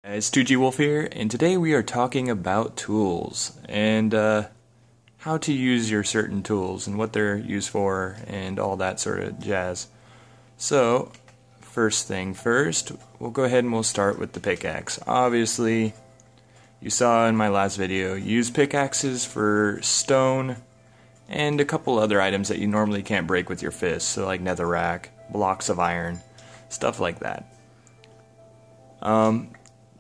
It's 2G Wolf here, and today we are talking about tools and how to use your certain tools and what they're used for and all that sort of jazz. So, first thing first, we'll go ahead and we'll start with the pickaxe. Obviously, you saw in my last video, use pickaxes for stone and a couple other items that you normally can't break with your fists, so like netherrack, blocks of iron, stuff like that.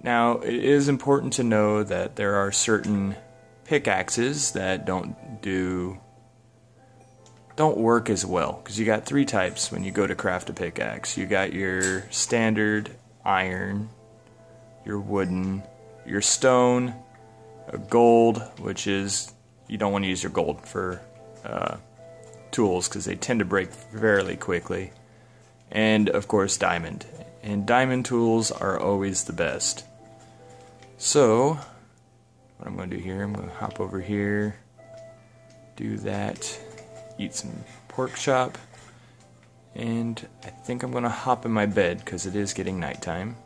Now, it is important to know that there are certain pickaxes that don't work as well, because you got three types when you go to craft a pickaxe. You got your standard iron, your wooden, your stone, a gold, which is, you don't want to use your gold for tools because they tend to break fairly quickly, and of course diamond. And diamond tools are always the best. So, what I'm going to do here, I'm going to hop over here, do that, eat some pork chop, and I think I'm going to hop in my bed because it is getting nighttime.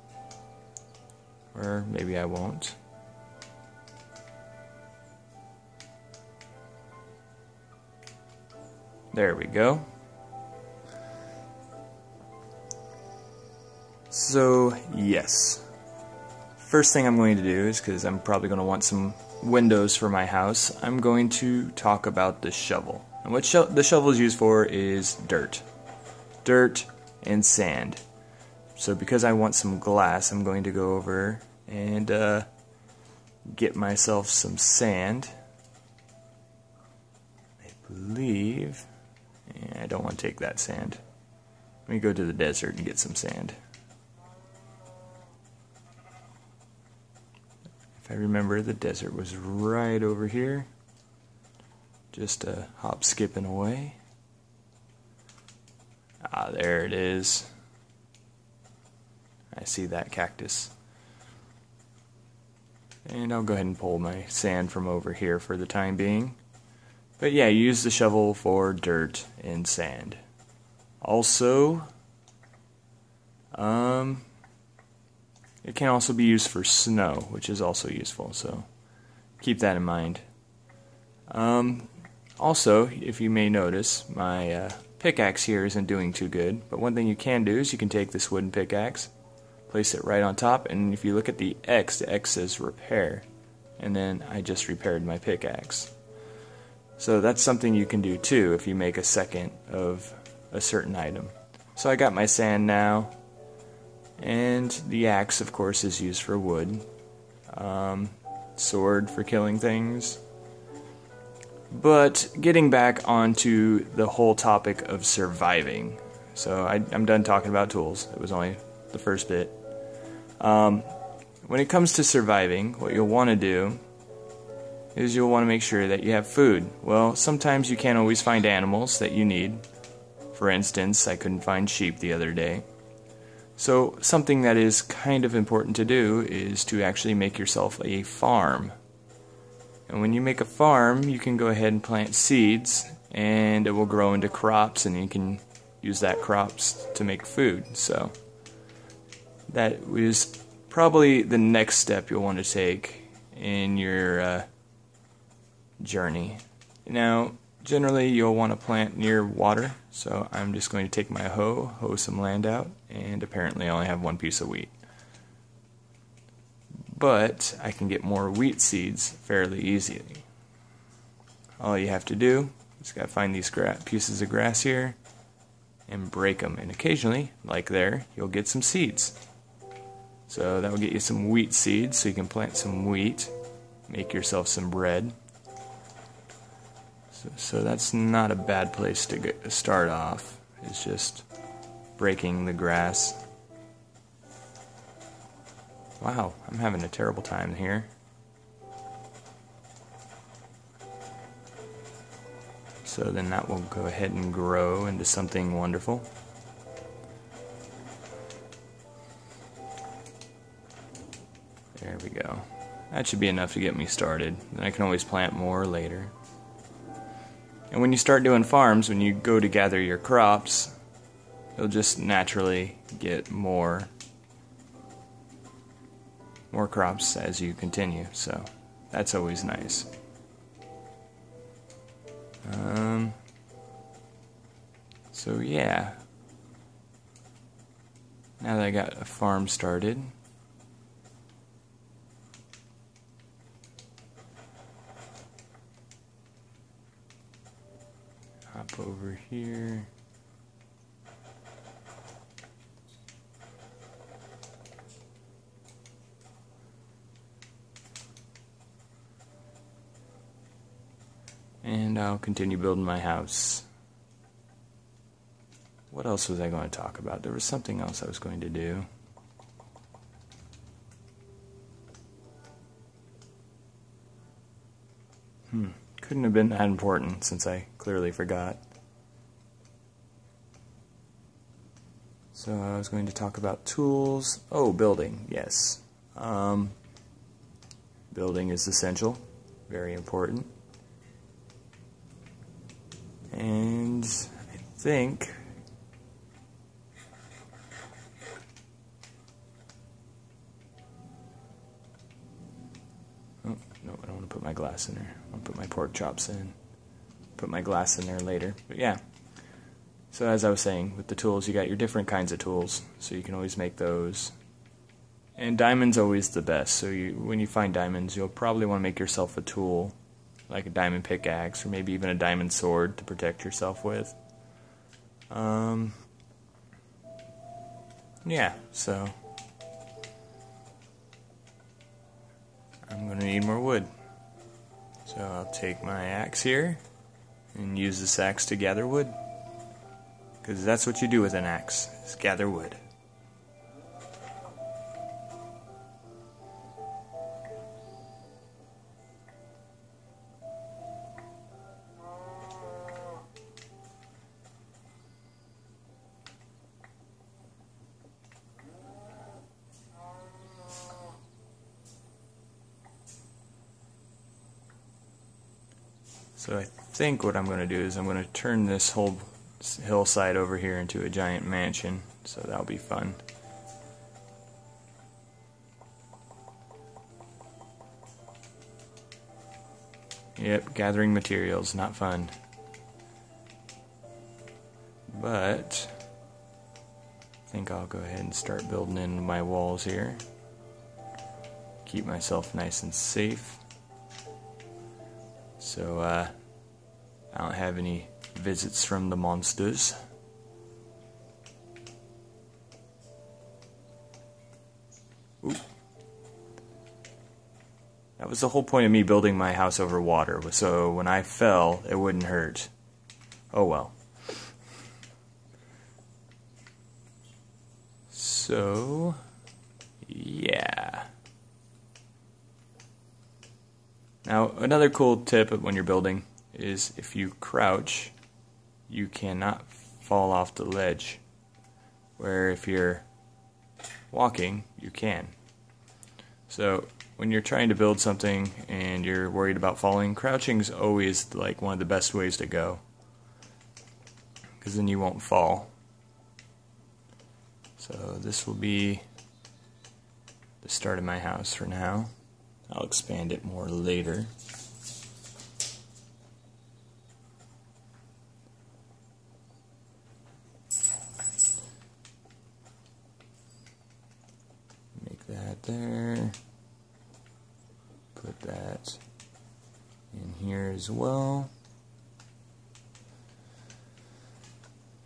Or maybe I won't. There we go. So, yes. First thing I'm going to do is, because I'm probably going to want some windows for my house, I'm going to talk about the shovel. And what the shovel is used for is dirt. Dirt and sand. So because I want some glass, I'm going to go over and get myself some sand. I believe... I don't want to take that sand. Let me go to the desert and get some sand. If I remember, the desert was right over here. Just a hop skipping away. Ah, there it is. I see that cactus. And I'll go ahead and pull my sand from over here for the time being. But yeah, use the shovel for dirt and sand. Also, it can also be used for snow, which is also useful, so keep that in mind. Also, if you may notice, my pickaxe here isn't doing too good, but one thing you can do is you can take this wooden pickaxe, place it right on top, and if you look at the X says repair, and then I just repaired my pickaxe. So that's something you can do too if you make a second of a certain item. So I got my sand now, and the axe of course is used for wood, sword for killing things. But getting back onto the whole topic of surviving. So I'm done talking about tools. It was only the first bit. When it comes to surviving, what you'll want to do is you'll want to make sure that you have food. Well, sometimes you can't always find animals that you need. For instance, I couldn't find sheep the other day. So something that is kind of important to do is to actually make yourself a farm. And when you make a farm, you can go ahead and plant seeds, and it will grow into crops, and you can use that crops to make food. So that is probably the next step you'll want to take in your journey. Now, generally you'll want to plant near water, so I'm just going to take my hoe some land out, and apparently I only have one piece of wheat. But I can get more wheat seeds fairly easily. All you have to do is gotta find these pieces of grass here and break them, and occasionally, like there, you'll get some seeds. So that will get you some wheat seeds, so you can plant some wheat, make yourself some bread. So that's not a bad place to start off. It's just breaking the grass. Wow, I'm having a terrible time here. So then that will go ahead and grow into something wonderful. There we go. That should be enough to get me started. Then I can always plant more later. And when you start doing farms, when you go to gather your crops, you'll just naturally get more more crops as you continue, so that's always nice. So yeah, now that I got a farm started, hop over here. And I'll continue building my house. What else was I going to talk about? There was something else I was going to do. Couldn't have been that important since I clearly forgot. So I was going to talk about tools. Oh, building, yes. Building is essential, very important. And I think no, I don't want to put my glass in there. I want to put my pork chops in. Put my glass in there later. But yeah. So as I was saying, with the tools, you got your different kinds of tools, so you can always make those. And diamonds always the best. So when you find diamonds, you'll probably want to make yourself a tool, like a diamond pickaxe, or maybe even a diamond sword to protect yourself with. Yeah, so I'm going to need more wood. So I'll take my axe here and use this axe to gather wood. Because that's what you do with an axe, is gather wood. So I think what I'm going to do is I'm going to turn this whole hillside over here into a giant mansion, so that'll be fun. Yep, gathering materials, not fun. But I think I'll go ahead and start building in my walls here. Keep myself nice and safe. So I don't have any visits from the monsters. Ooh. That was the whole point of me building my house over water, so when I fell, it wouldn't hurt. Oh well. So, yeah. Now, another cool tip when you're building is if you crouch, you cannot fall off the ledge. Where if you're walking, you can. So when you're trying to build something and you're worried about falling, crouching is always like one of the best ways to go. Because then you won't fall. So this will be the start of my house for now. I'll expand it more later. Make that there. Put that in here as well.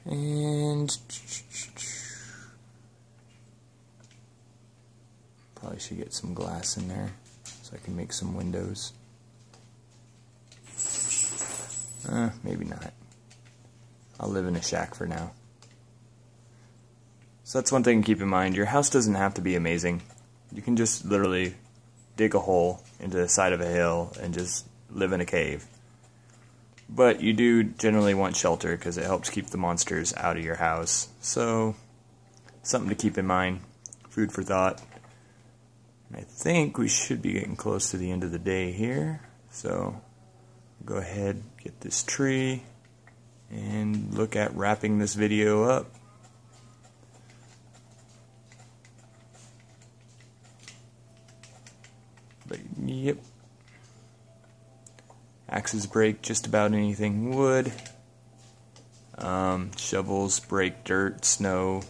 And probably should get some glass in there so I can make some windows. Maybe not. I'll live in a shack for now. So that's one thing to keep in mind. Your house doesn't have to be amazing. You can just literally dig a hole into the side of a hill and just live in a cave. But you do generally want shelter because it helps keep the monsters out of your house. So, something to keep in mind. Food for thought. I think we should be getting close to the end of the day here. So, go ahead, get this tree, and look at wrapping this video up. Yep. Axes break just about anything wood. Shovels break dirt, snow,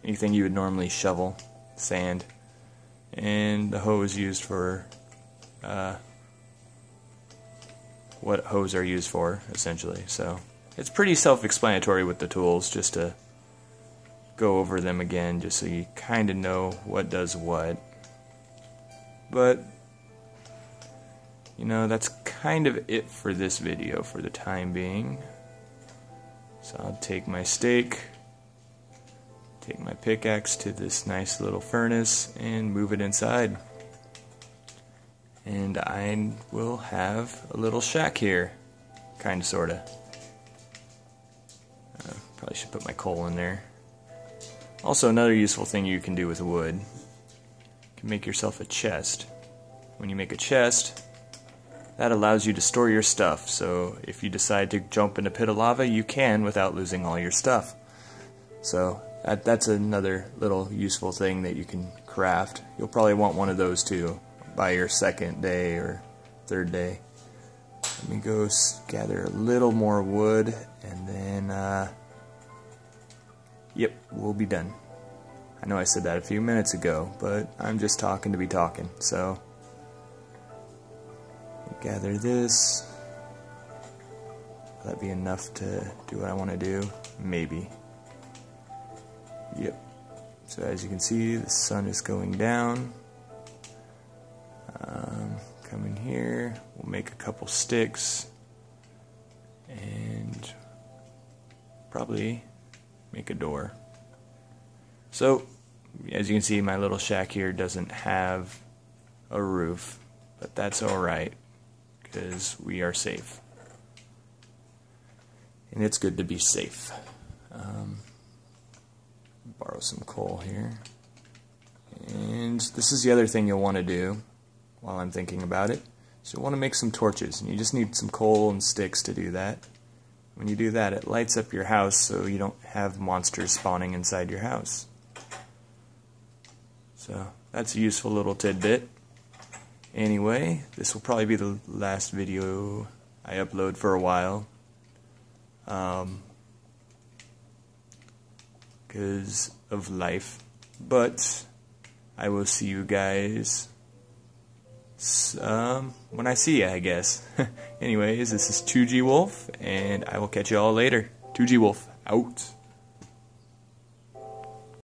anything you would normally shovel, sand. And the hoe is used for what hoes are used for, essentially. So it's pretty self-explanatory with the tools, just to go over them again, just so you kind of know what does what. But, you know, that's kind of it for this video for the time being. So I'll take my stake, take my pickaxe to this nice little furnace, and move it inside. And I will have a little shack here, kinda sorta. Probably should put my coal in there. Also, another useful thing you can do with wood, you can make yourself a chest. When you make a chest, that allows you to store your stuff, so if you decide to jump in a pit of lava, you can without losing all your stuff. So that's another little useful thing that you can craft. You'll probably want one of those too by your second day or third day. Let me go gather a little more wood, and then yep, we'll be done. I know I said that a few minutes ago, but I'm just talking to be talking. So gather this. Will that be enough to do what I want to do? Maybe. Yep. So as you can see, the sun is going down. Come in here. We'll make a couple sticks. And probably make a door. So, as you can see, my little shack here doesn't have a roof, but that's alright, because we are safe. And it's good to be safe. Borrow some coal here. And this is the other thing you'll want to do while I'm thinking about it. So you'll want to make some torches, and you just need some coal and sticks to do that. When you do that, it lights up your house so you don't have monsters spawning inside your house. So that's a useful little tidbit. Anyway, this will probably be the last video I upload for a while. Because of life. But I will see you guys when I see you, I guess. Anyways, this is 2G Wolf, and I will catch you all later. 2G Wolf, out.